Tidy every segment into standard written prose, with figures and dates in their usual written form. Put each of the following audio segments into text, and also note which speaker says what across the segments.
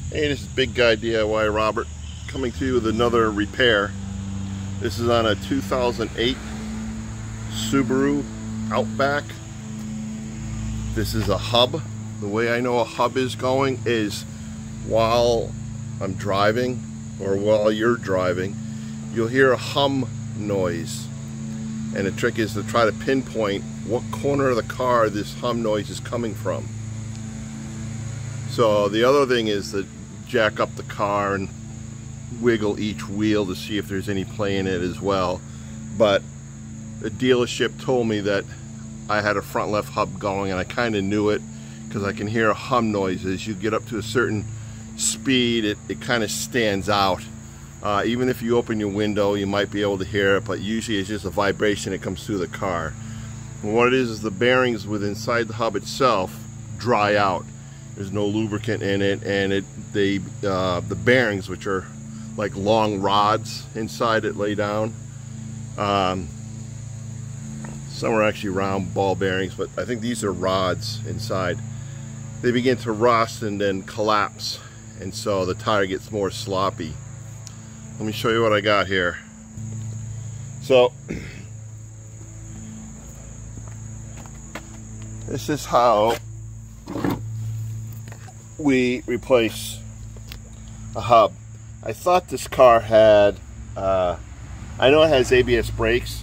Speaker 1: Hey, this is Big Guy DIY Robert coming to you with another repair. This is on a 2008 Subaru Outback. This is a hub. The way I know a hub is going is while I'm driving or while you're driving, you'll hear a hum noise. And the trick is to try to pinpoint what corner of the car this hum noise is coming from. So the other thing is to jack up the car and wiggle each wheel to see if there's any play in it as well. But the dealership told me that I had a front left hub going, and I kind of knew it because I can hear a hum noise. As you get up to a certain speed, it kind of stands out. Even if you open your window, you might be able to hear it, but usually it's just a vibration that comes through the car. And what it is the bearings within inside the hub itself dry out. There's no lubricant in it, and the bearings, which are like long rods inside it, lay down. Some are actually round ball bearings, but I think these are rods inside. They begin to rust and then collapse, and so the tire gets more sloppy. Let me show you what I got here. So this is how we replace a hub. I thought this car had, I know it has ABS brakes,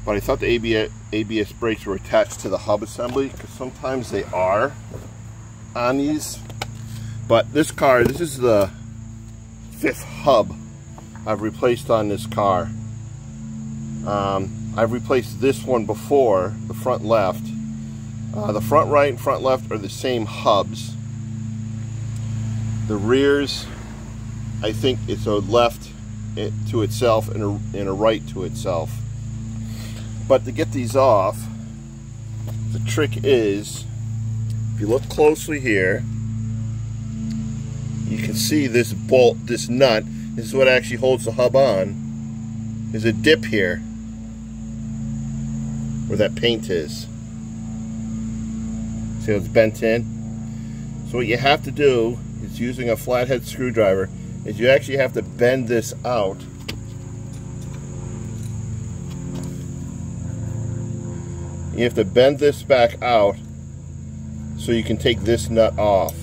Speaker 1: but I thought the ABS brakes were attached to the hub assembly, because sometimes they are on these. But this car, this is the 5th hub I've replaced on this car. I've replaced this one before, the front left. The front right and front left are the same hubs. The rears, I think it's a left to itself and a right to itself. But to get these off, the trick is, if you look closely here, you can see this bolt, this nut, this is what actually holds the hub on. There's a dip here where that paint is. See how it's bent in? So what you have to do is, using a flathead screwdriver, is you actually have to bend this out. You have to bend this back out so you can take this nut off.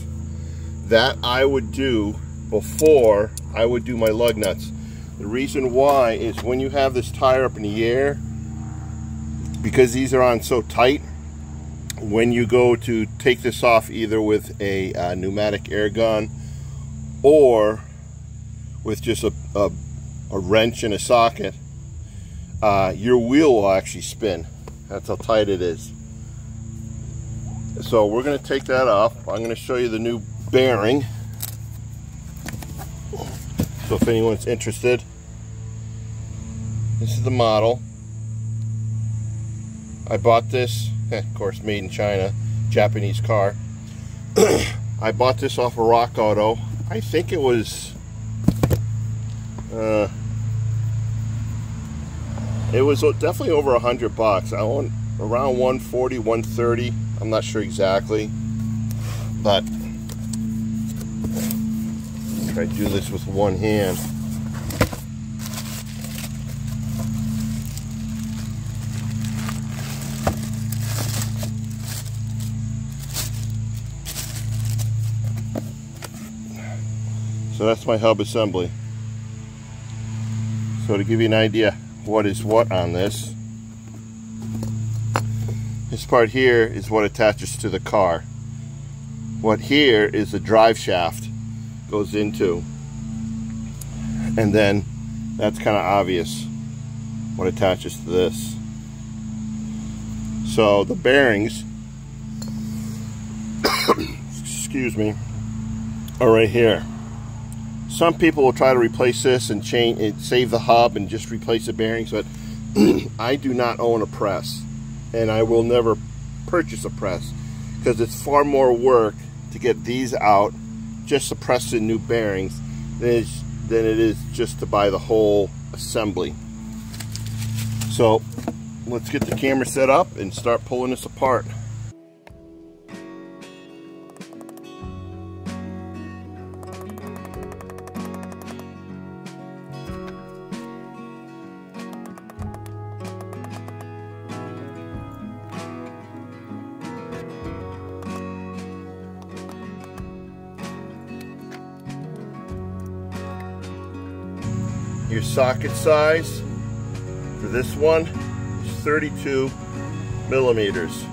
Speaker 1: That I would do before I would do my lug nuts. The reason why is when you have this tire up in the air, because these are on so tight, when you go to take this off either with a pneumatic air gun or with just a wrench and a socket, your wheel will actually spin. That's how tight it is. So we're going to take that off. I'm going to show you the new bearing. So if anyone's interested, this is the model. I bought this, of course, made in China, Japanese car. I bought this off of Rock Auto. I think it was definitely over $100. I own around 140, 130. I'm not sure exactly, but I do this with one hand. So that's my hub assembly. So to give you an idea what is what on this, this part here is what attaches to the car. What here is the drive shaft goes into, and then that's kind of obvious what attaches to this. So the bearings excuse me, are right here. Some people will try to replace this and change it, save the hub and just replace the bearings, but I do not own a press, and I will never purchase a press, because it's far more work to get these out just to press in new bearings than it is just to buy the whole assembly. So let's get the camera set up and start pulling this apart. Your socket size for this one is 32 millimeters.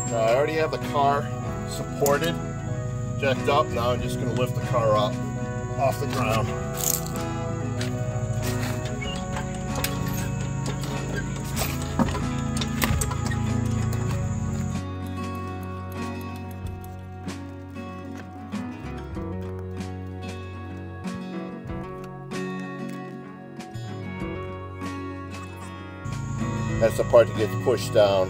Speaker 1: Now I already have the car supported, jacked up. Now I'm just going to lift the car up off the ground. That's the part that gets pushed down.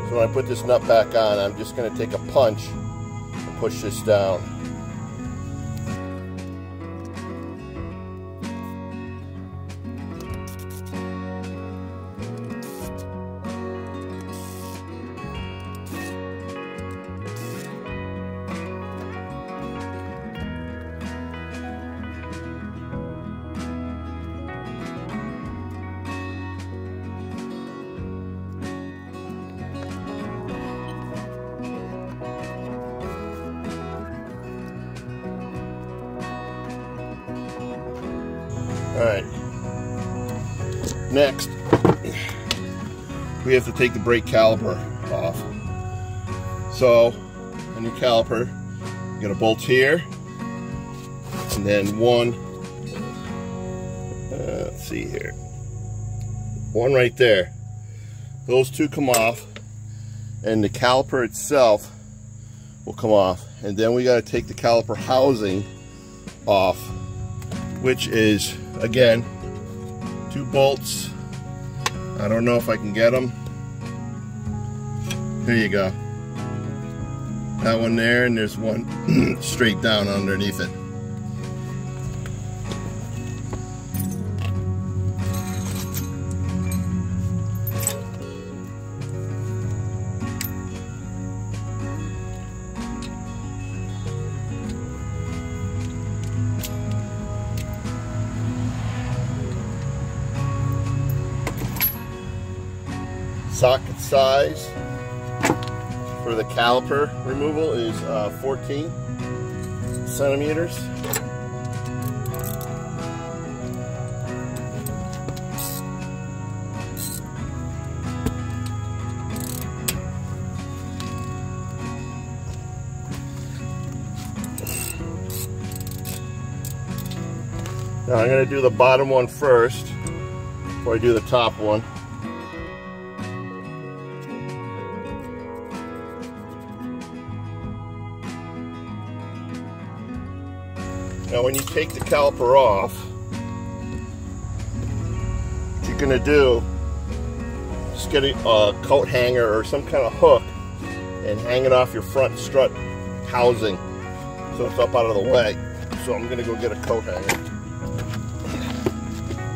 Speaker 1: So when I put this nut back on, I'm just going to take a punch and push this down. Alright, next we have to take the brake caliper off. So on your caliper, you got a bolt here, and then one, let's see here, one right there. Those two come off, and the caliper itself will come off. And then we got to take the caliper housing off, which is, again, two bolts. I don't know if I can get them. Here you go. That one there, and there's one straight down underneath it. Socket size for the caliper removal is 14 centimeters. Now I'm going to do the bottom one first before I do the top one. Now when you take the caliper off, what you're going to do is get a coat hanger or some kind of hook and hang it off your front strut housing so it's up out of the way. So I'm going to go get a coat hanger.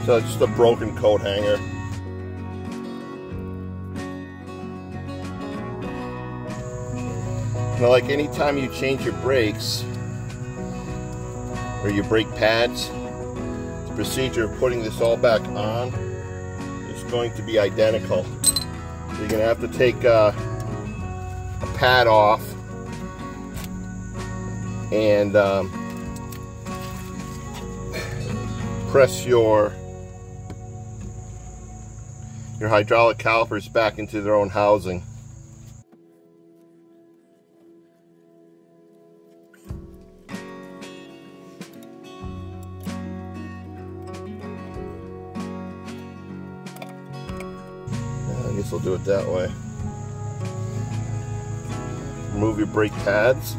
Speaker 1: So it's just a broken coat hanger. Now, like any time you change your brakes or your brake pads, the procedure of putting this all back on is going to be identical. So you're going to have to take a pad off and press your hydraulic calipers back into their own housing. I guess I'll do it that way. Remove your brake pads.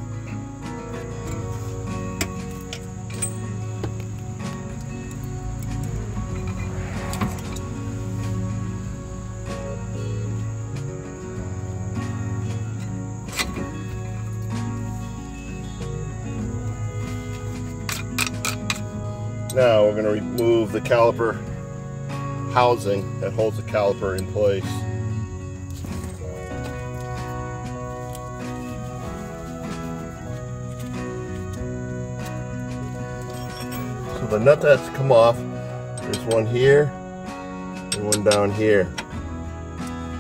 Speaker 1: Now we're going to remove the caliper housing that holds the caliper in place. So the nut that's come off, there's one here and one down here.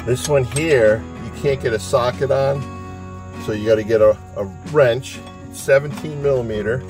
Speaker 1: This one here, you can't get a socket on, so you got to get a wrench, 17 millimeter.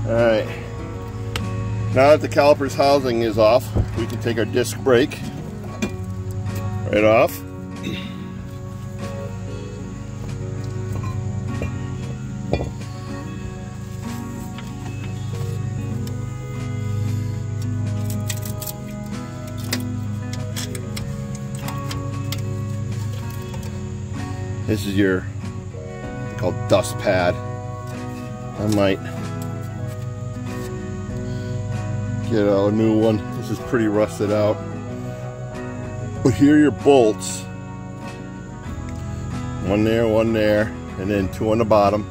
Speaker 1: Alright, now that the caliper's housing is off, we can take our disc brake right off. This is your called dust pad. I might get a new one. This is pretty rusted out. But here are your bolts. One there, and then two on the bottom.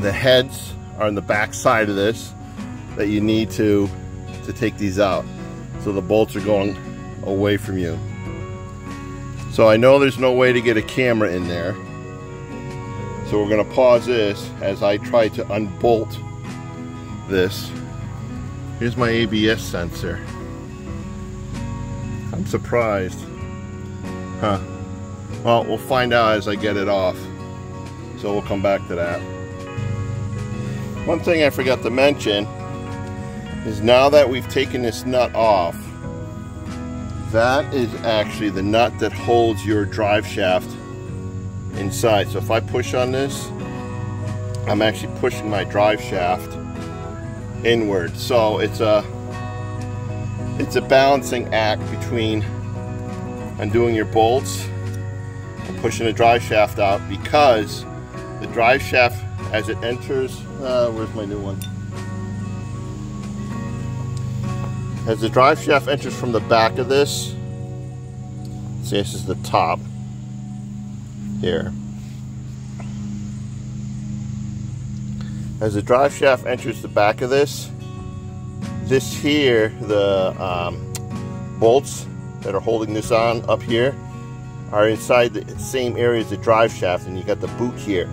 Speaker 1: The heads are on the back side of this that you need to take these out. So the bolts are going away from you. So I know there's no way to get a camera in there. So we're gonna pause this as I try to unbolt this. Here's my ABS sensor. I'm surprised. Huh. Well, we'll find out as I get it off. So we'll come back to that. One thing I forgot to mention is now that we've taken this nut off, that is actually the nut that holds your drive shaft inside. So if I push on this, I'm actually pushing my drive shaft inward. So it's a balancing act between undoing your bolts and pushing the drive shaft out, because the drive shaft, as it enters, where's my new one? As the drive shaft enters from the back of this, see, this is the top here. As the drive shaft enters the back of this here, the bolts that are holding this on up here are inside the same area as the drive shaft, and you got the boot here.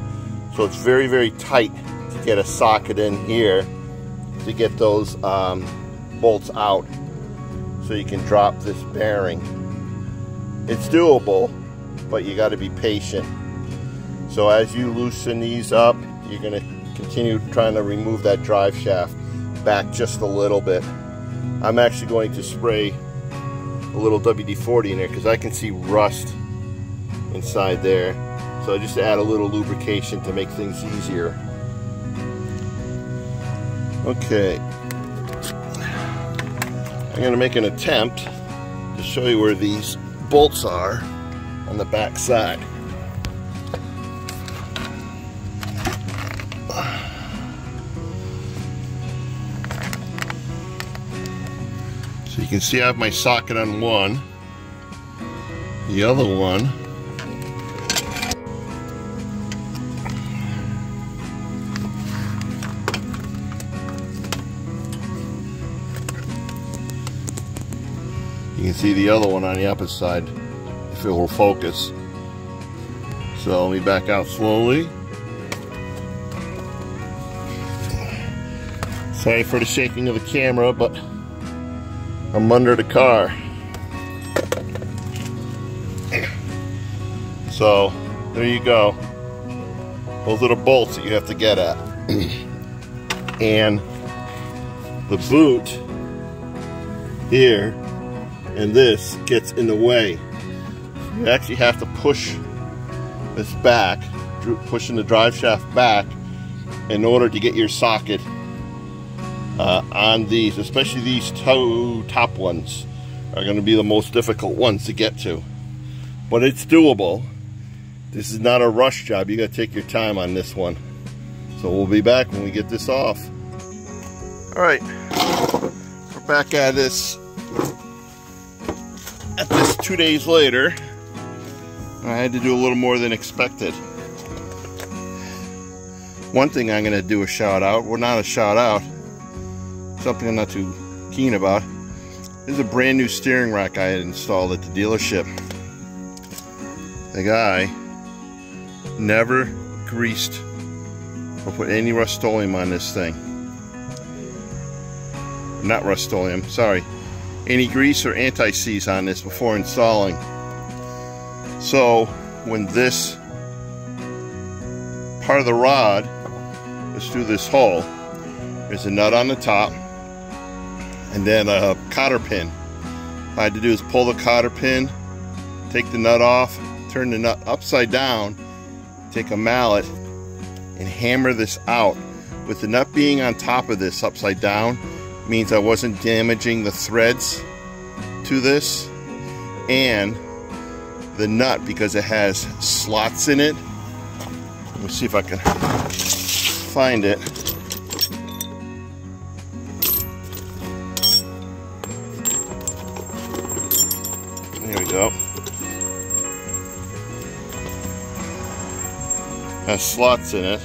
Speaker 1: So it's very, very tight to get a socket in here to get those bolts out so you can drop this bearing. It's doable, but you got to be patient. So as you loosen these up, you're going to continue trying to remove that drive shaft back just a little bit. I'm actually going to spray a little WD-40 in there because I can see rust inside there. So just add a little lubrication to make things easier. Okay. I'm going to make an attempt to show you where these bolts are on the back side. So you can see I have my socket on one. The other one you can see the other one on the opposite side, if it will focus. So let me back out slowly. Sorry for the shaking of the camera, but I'm under the car. So there you go. Those are the bolts that you have to get at. And the boot here and this gets in the way. You actually have to push this back, pushing the drive shaft back in order to get your socket on these, especially these two top ones are going to be the most difficult ones to get to. But it's doable. This is not a rush job. You got to take your time on this one. So we'll be back when we get this off. All right, we're back at this 2 days later. I had to do a little more than expected. One thing I'm going to do a shout out, well, not a shout out, something I'm not too keen about. This is a brand new steering rack I had installed at the dealership. The guy never greased or put any Rust-Oleum on this thing. Not Rust-Oleum, sorry. Any grease or anti-seize on this before installing. So when this part of the rod is through this hole, there's a nut on the top and then a cotter pin. What I had to do is pull the cotter pin, take the nut off, turn the nut upside down, take a mallet and hammer this out. With the nut being on top of this upside down means I wasn't damaging the threads to this, and the nut, because it has slots in it. Let me see if I can find it. There we go. Has slots in it.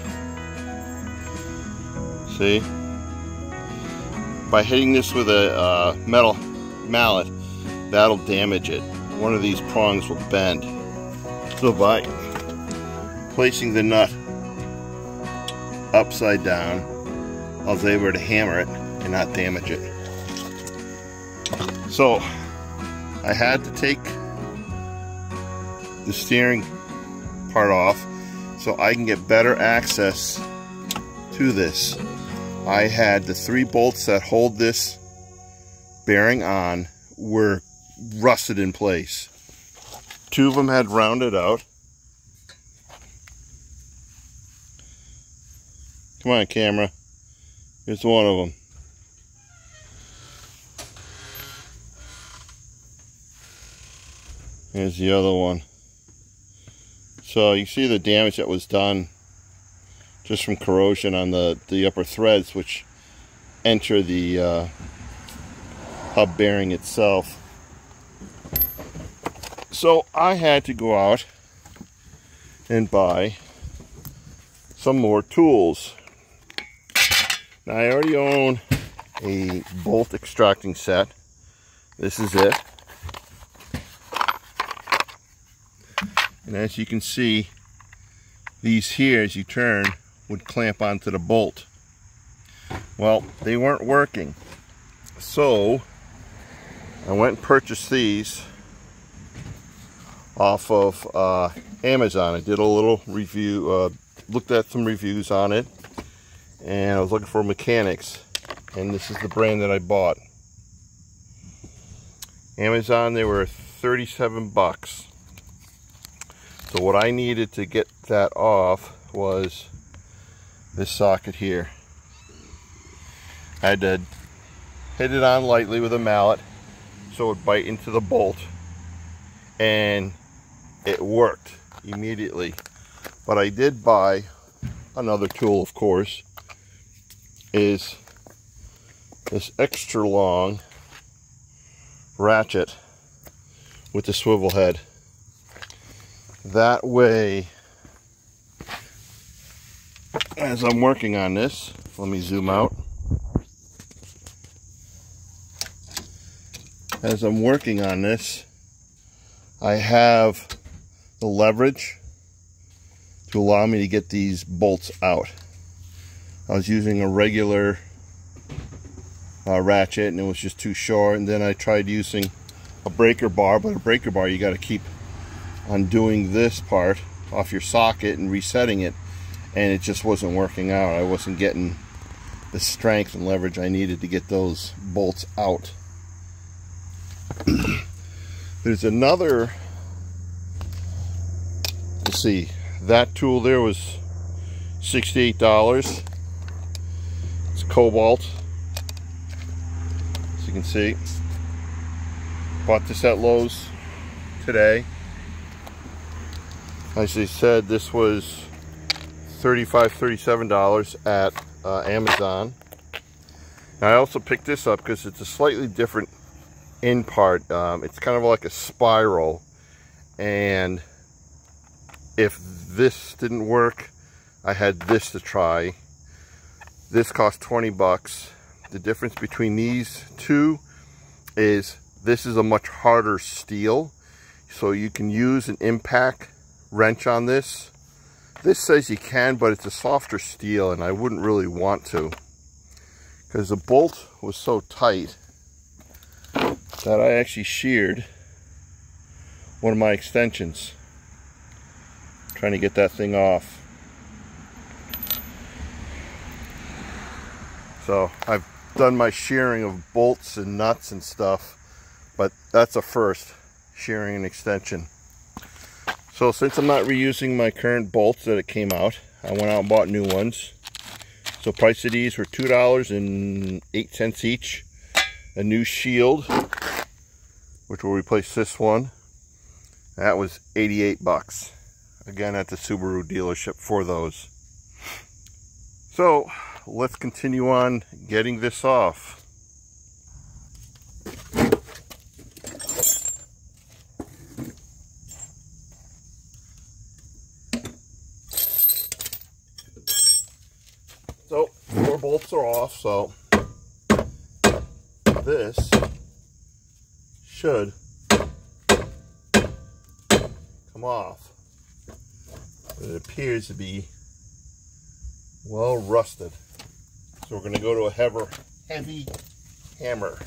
Speaker 1: See? By hitting this with a metal mallet, that'll damage it. One of these prongs will bend. So by placing the nut upside down, I was able to hammer it and not damage it. So I had to take the steering part off so I can get better access to this. I had the 3 bolts that hold this bearing on were rusted in place. 2 of them had rounded out. Come on, camera. Here's one of them. Here's the other one. So you see the damage that was done just from corrosion on the upper threads, which enter the hub bearing itself. So I had to go out and buy some more tools. Now I already own a bolt extracting set. This is it. And as you can see, these here, as you turn, would clamp onto the bolt. Well, they weren't working. So I went and purchased these off of Amazon. I did a little review, looked at some reviews on it, and I was looking for mechanics, and this is the brand that I bought. Amazon, they were 37 bucks. So what I needed to get that off was this socket here. I had to hit it on lightly with a mallet so it would bite into the bolt, and it worked immediately. But I did buy another tool, of course, is this extra long ratchet with the swivel head. That way, as I'm working on this, let me zoom out. As I'm working on this, I have the leverage to allow me to get these bolts out. I was using a regular ratchet, and it was just too short. And then I tried using a breaker bar, but a breaker bar, you got to keep undoing this part off your socket and resetting it, and it just wasn't working out. I wasn't getting the strength and leverage I needed to get those bolts out. There's another, let's see, that tool there was $68. It's cobalt, as you can see. Bought this at Lowe's today. As I said, this was $35, $37 at Amazon. And I also picked this up because it's a slightly different end part. It's kind of like a spiral, and if this didn't work, I had this to try. This cost 20 bucks. The difference between these two is this is a much harder steel, so you can use an impact wrench on this. This says you can, but it's a softer steel, and I wouldn't really want to, because the bolt was so tight that I actually sheared one of my extensions trying to get that thing off. So I've done my shearing of bolts and nuts and stuff, but that's a first, shearing an extension. So since I'm not reusing my current bolts that it came out, I went out and bought new ones. So price of these were $2.08 each. A new shield, which will replace this one, that was 88 bucks. Again, at the Subaru dealership for those. So let's continue on getting this off. So 4 bolts are off, so this should come off. But it appears to be well rusted. So we're going to go to a heavy hammer.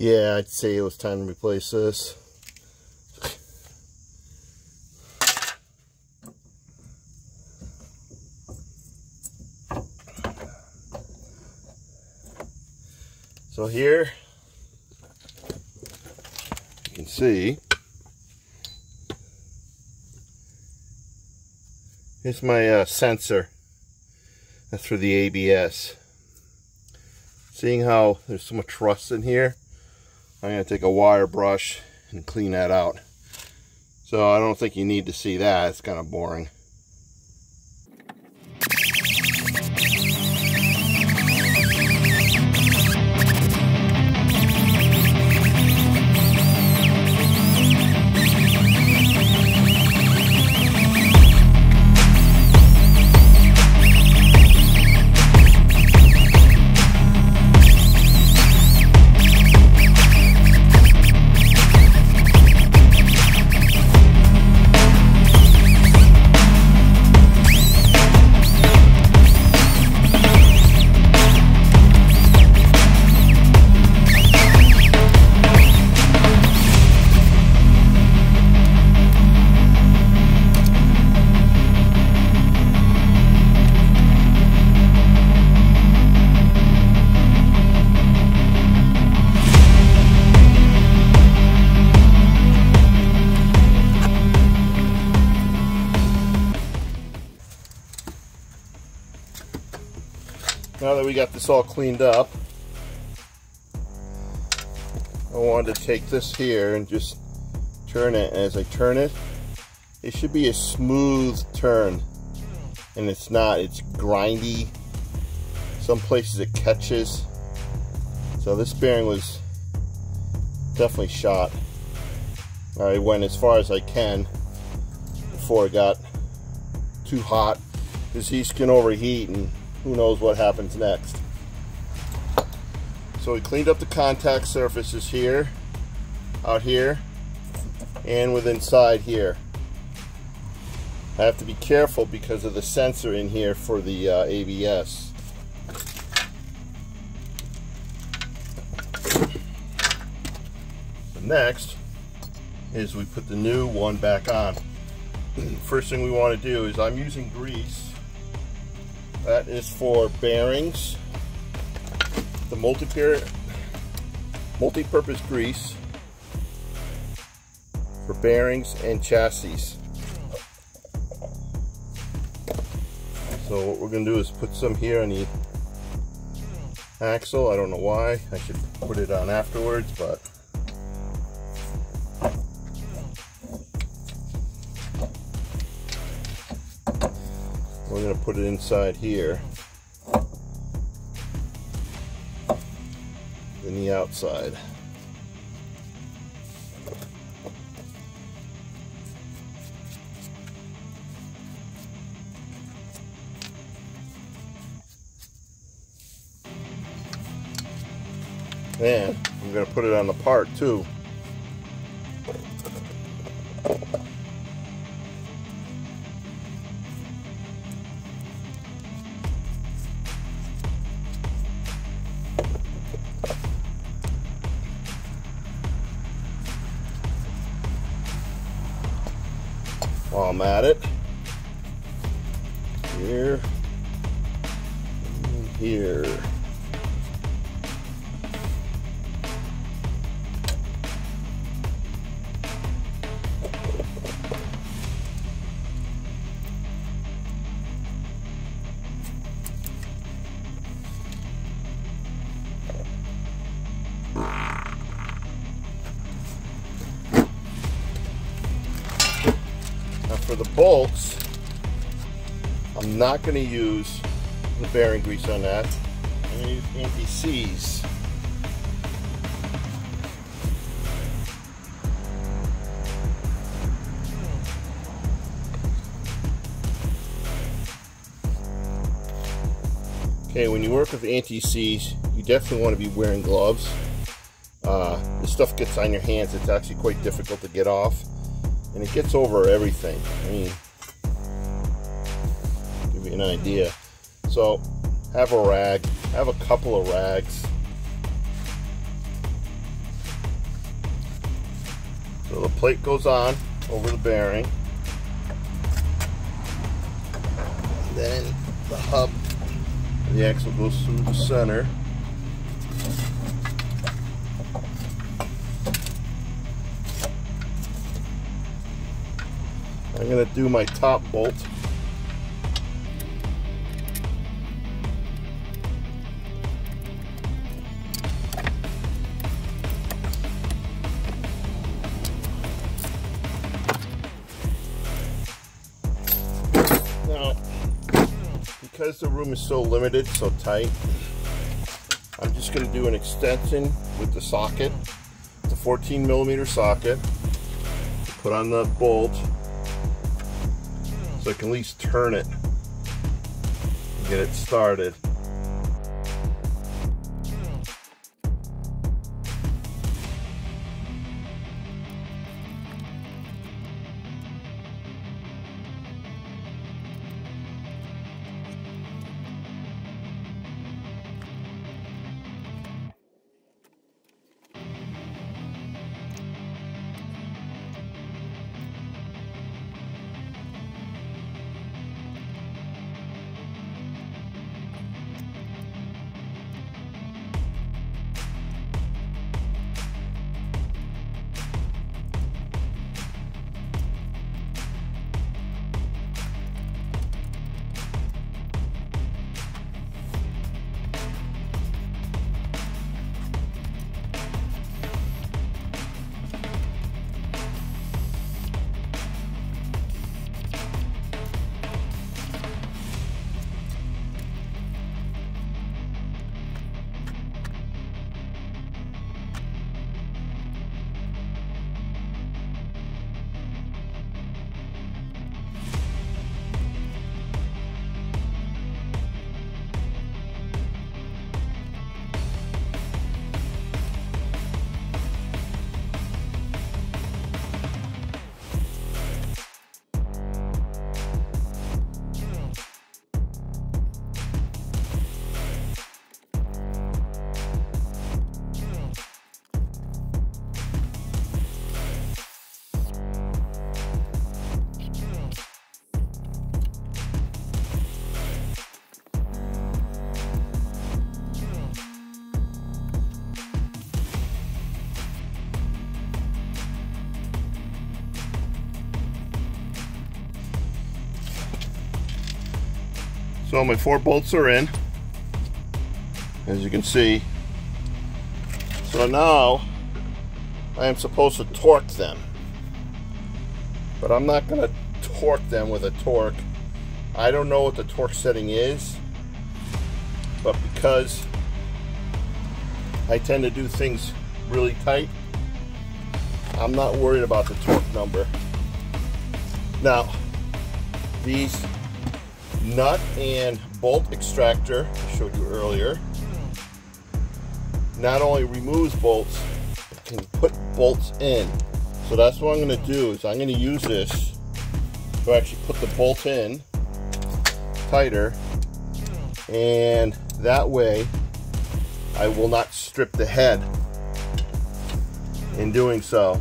Speaker 1: Yeah, I'd say it was time to replace this. So here, you can see, here's my sensor. That's for the ABS. Seeing how there's so much rust in here, I'm going to take a wire brush and clean that out. So I don't think you need to see that. It's kind of boring. Now that we got this all cleaned up, wanted to take this here and just turn it. And as I turn it, it should be a smooth turn, and it's not. It's grindy. Some places it catches. So this bearing was definitely shot. I went as far as I can before it got too hot, because these can overheat and who knows what happens next. So we cleaned up the contact surfaces here, out here, and with inside here. I have to be careful because of the sensor in here for the ABS. So next is we put the new one back on. First thing we want to do is, I'm using grease. That is for bearings. The multi-purpose grease for bearings and chassis. So what we're going to do is put some here on the axle. I don't know why. I should put it on afterwards, but we're going to put it inside here, in the outside. And I'm going to put it on the part too. While I'm at it, here and here. For the bolts, I'm not going to use the bearing grease on that. I'm going to use anti-seize. Okay, when you work with anti-seize, you definitely want to be wearing gloves. This stuff gets on your hands. It's actually quite difficult to get off. And it gets over everything. I mean, give you an idea. So, have a rag. Have a couple of rags. So the plate goes on over the bearing. And then the hub, the axle goes through the center. I'm going to do my top bolt. Now, because the room is so limited, so tight, I'm just going to do an extension with the socket. It's a 14mm socket. Put on the bolt, so I can at least turn it and get it started. So my 4 bolts are in, as you can see. So now I am supposed to torque them, but I'm not going to torque them with a torque. I don't know what the torque setting is, but because I tend to do things really tight, I'm not worried about the torque number. Now, these nut and bolt extractor I showed you earlier not only removes bolts, it can put bolts in. So that's what I'm going to do, is I'm going to use this to actually put the bolt in tighter, and that way I will not strip the head in doing so.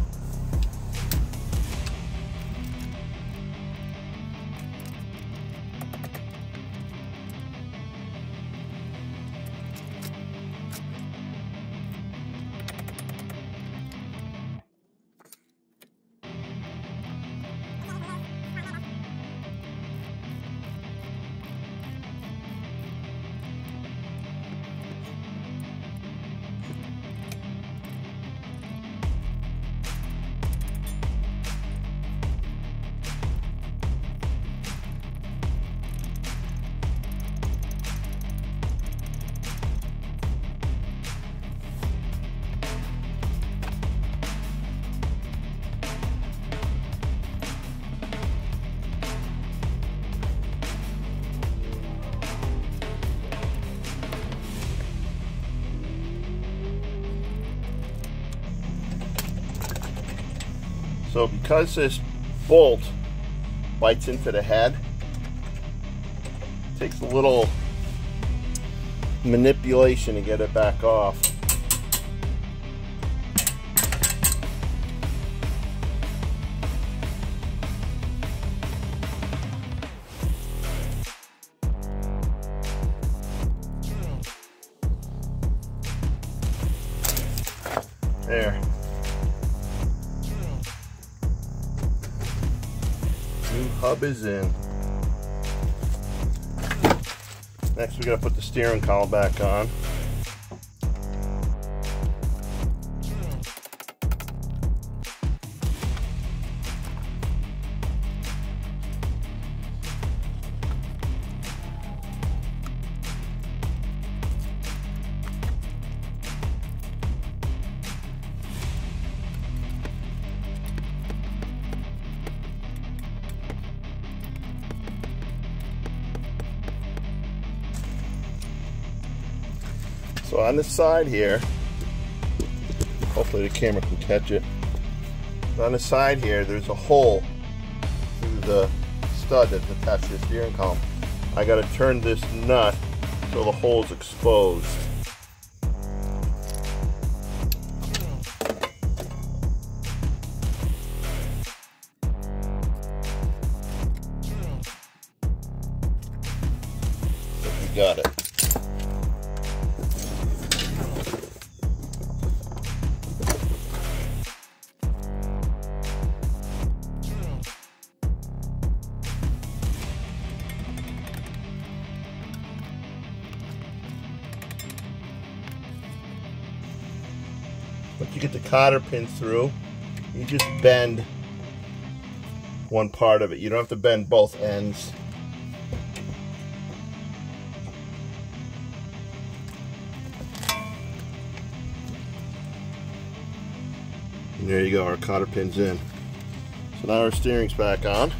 Speaker 1: So because this bolt bites into the head, it takes a little manipulation to get it back off. There. New hub is in. Next we gotta put the steering column back on. So on the side here, hopefully the camera can catch it. On the side here, there's a hole through the stud that's attached to the steering column. I got to turn this nut so the hole is exposed. You got it. Once you get the cotter pins through, you just bend one part of it. You don't have to bend both ends. And there you go, our cotter pin's in. So now our steering's back on.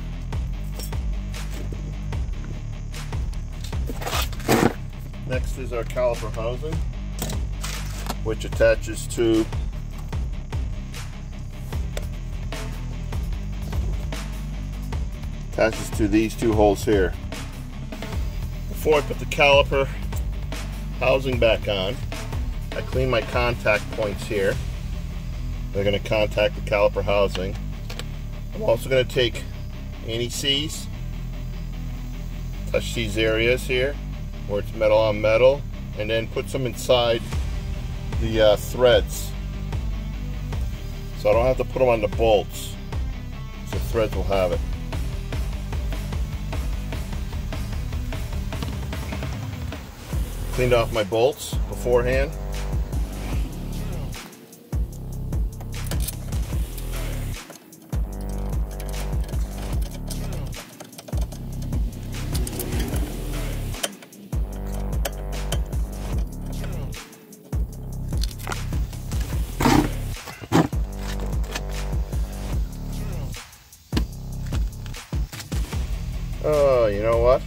Speaker 1: Next is our caliper housing, which attaches to these two holes here. Before I put the caliper housing back on, I clean my contact points here. They're going to contact the caliper housing. I'm also going to take anti-seize, touch these areas here where it's metal on metal, and then put some inside the threads, so I don't have to put them on the bolts, so the threads will have it. Cleaned off my bolts beforehand. Oh, you know what?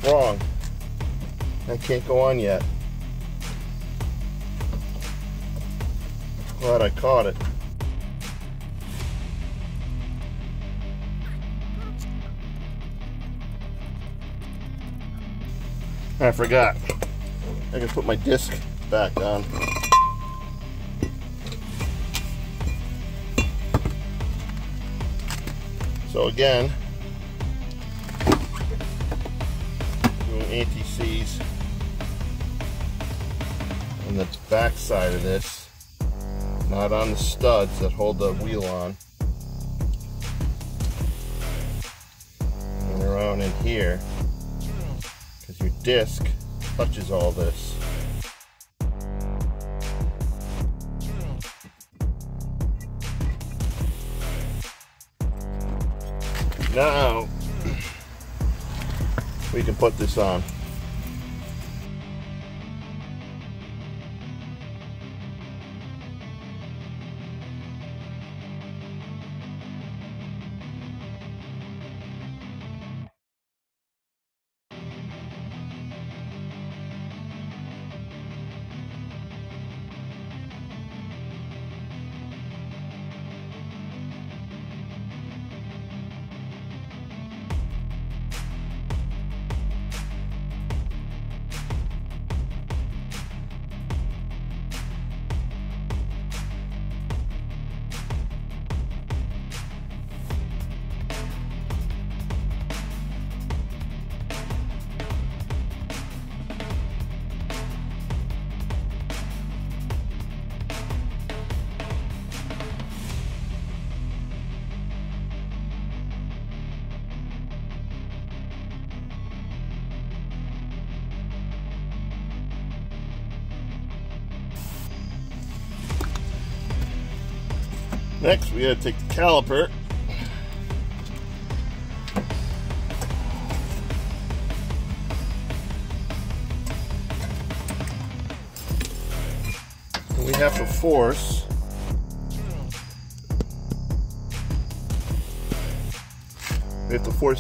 Speaker 1: Wrong. That can't go on yet. Glad I caught it. I forgot. I can put my disc back on. So again, doing anti-seize on the back side of this, not on the studs that hold the wheel on, and around in here, because your disc touches all this. Now we can put this on. Next, we gotta take the caliper and we have to force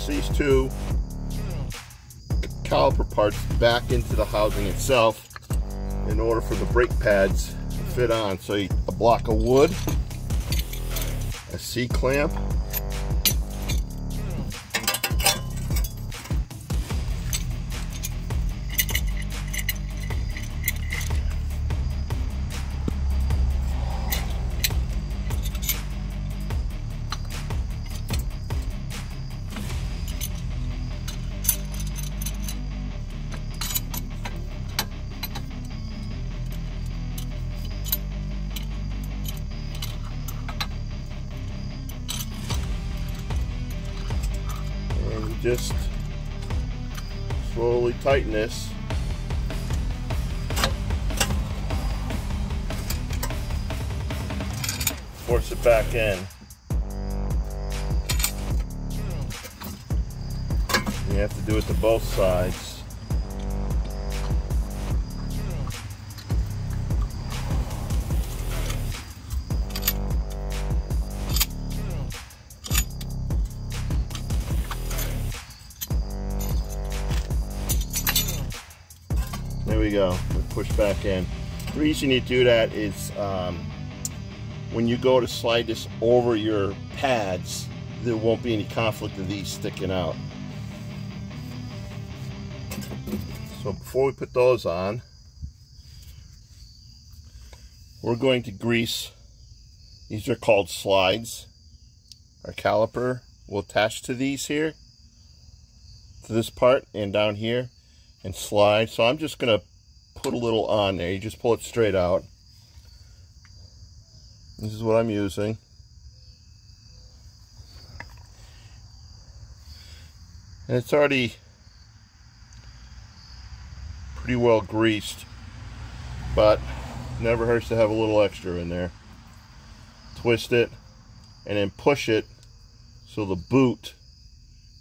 Speaker 1: these two caliper parts back into the housing itself in order for the brake pads to fit on. So a block of wood, a C-clamp, just slowly tighten this. Force it back in. You have to do it to both sides. There we go. Push back in. The reason you do that is when you go to slide this over your pads, there won't be any conflict of these sticking out. So before we put those on, we're going to grease. These are called slides. Our caliper will attach to these here, to this part and down here, and slide. So I'm just going to put a little on there. You just pull it straight out. This is what I'm using. And it's already pretty well greased, but never hurts to have a little extra in there. Twist it and then push it so the boot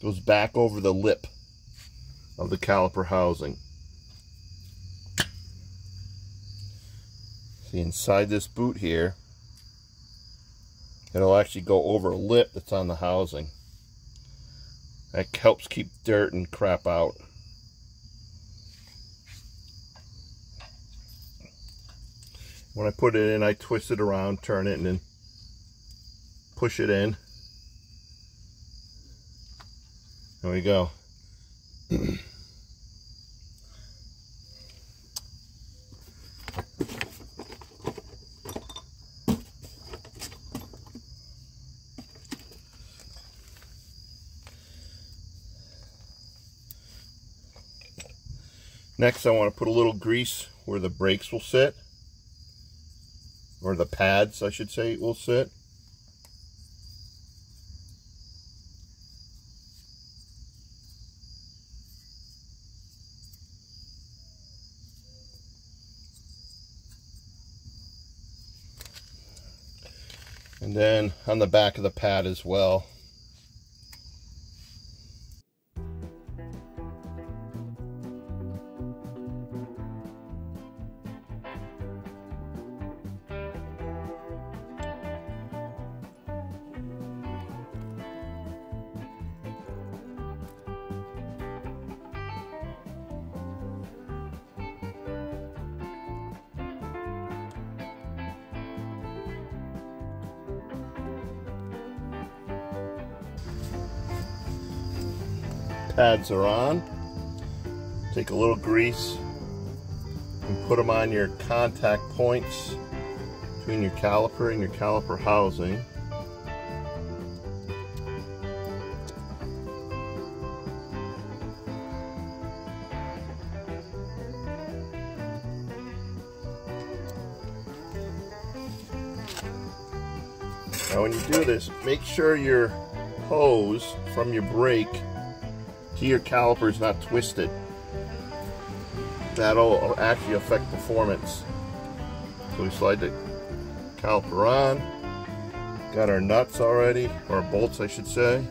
Speaker 1: goes back over the lip of the caliper housing. See, inside this boot here, it'll actually go over a lip that's on the housing. That helps keep dirt and crap out. When I put it in, I twist it around, turn it, and then push it in. There we go. Next, I want to put a little grease where the brakes will sit, or the pads, I should say, will sit. And then on the back of the pad as well. Pads are on. Take a little grease and put them on your contact points between your caliper and your caliper housing. Now when you do this, make sure your hose from your brake to your caliper is not twisted. That'll actually affect performance. So we slide the caliper on. Got our nuts already, or bolts I should say.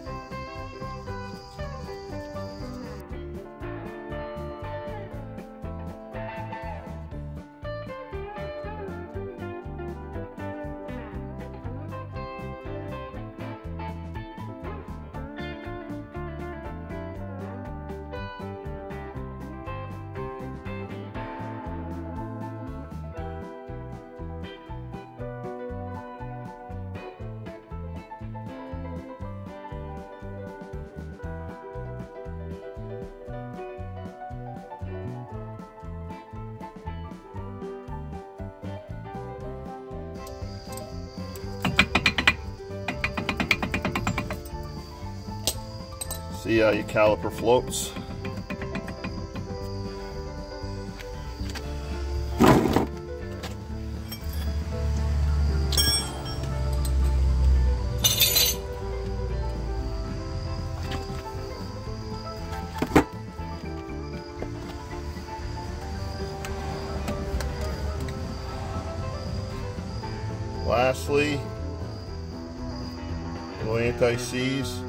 Speaker 1: See how your caliper floats? Lastly, little anti-seize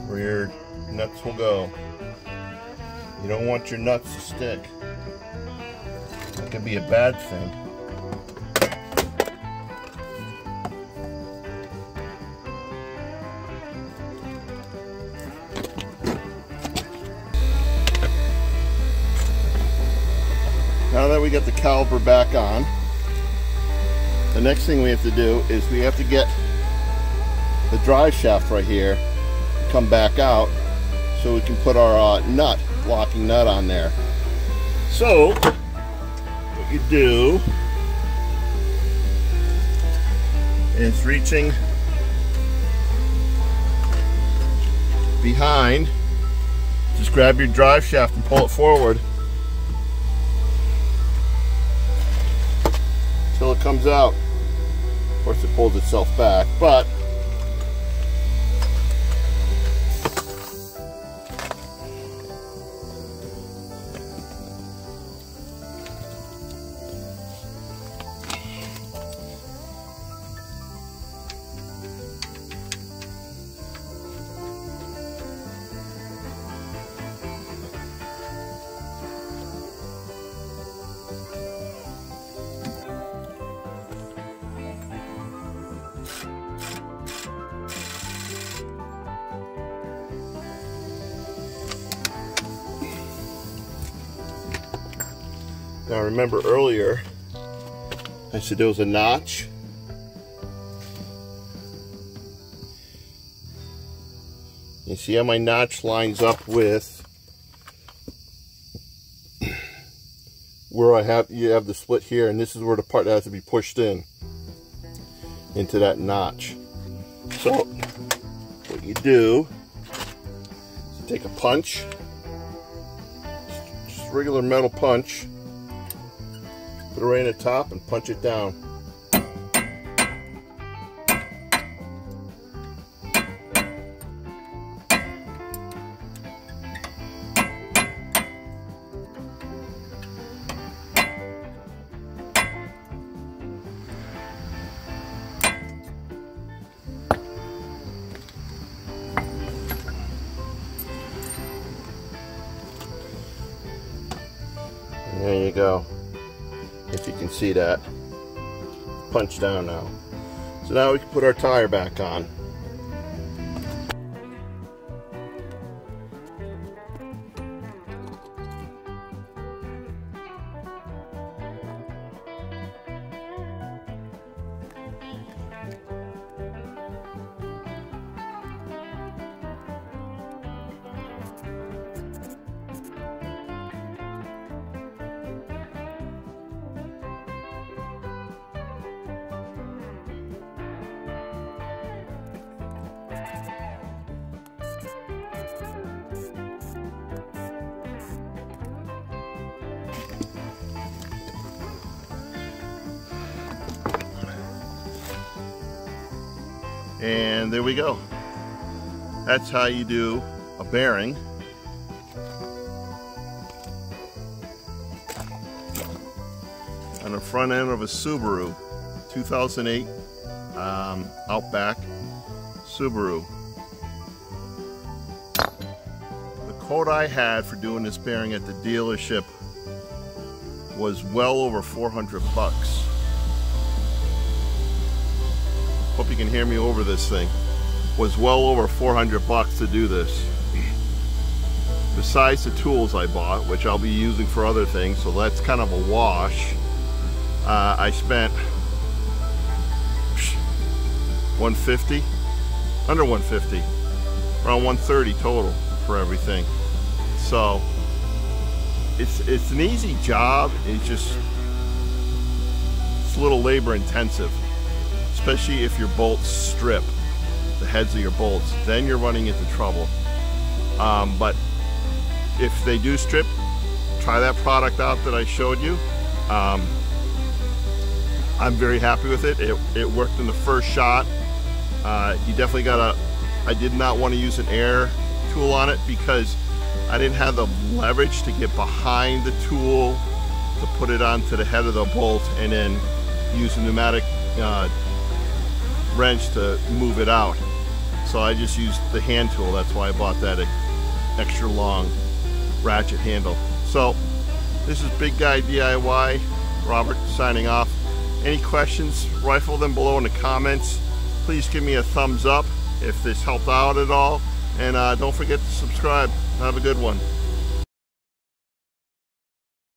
Speaker 1: where your nuts will go. You don't want your nuts to stick. That could be a bad thing. Now that we got the caliper back on, the next thing we have to do is we have to get the drive shaft right here come back out so we can put our locking nut on there. So what you do is reaching behind, just grab your drive shaft and pull it forward until it comes out. Of course it pulls itself back, but Now remember earlier, I said there was a notch. You see how my notch lines up with where you have the split here, and this is where the part that has to be pushed in into that notch. So what you do is take a punch, just regular metal punch, put it right in the top and punch it down. And there you go. If you can see that. Punch down now. So now we can put our tire back on. And there we go. That's how you do a bearing on the front end of a Subaru 2008 Outback Subaru. The quote I had for doing this bearing at the dealership was well over 400 bucks. Hope you can hear me over this thing. Was well over 400 bucks to do this. Besides the tools I bought, which I'll be using for other things, so that's kind of a wash. I spent $150, under $150, around $130 total for everything. So it's an easy job. It's a little labor intensive. Especially if your bolts strip, the heads of your bolts, then you're running into trouble. But if they do strip, try that product out that I showed you. I'm very happy with it. It worked in the first shot. You definitely gotta, I did not want to use an air tool on it because I didn't have the leverage to get behind the tool to put it onto the head of the bolt and then use a pneumatic wrench to move it out. So I just used the hand tool. That's why I bought that extra long ratchet handle. So this is Big Guy DIY. Robert signing off. Any questions, rifle them below in the comments. Please give me a thumbs up if this helped out at all, and don't forget to subscribe. Have a good one.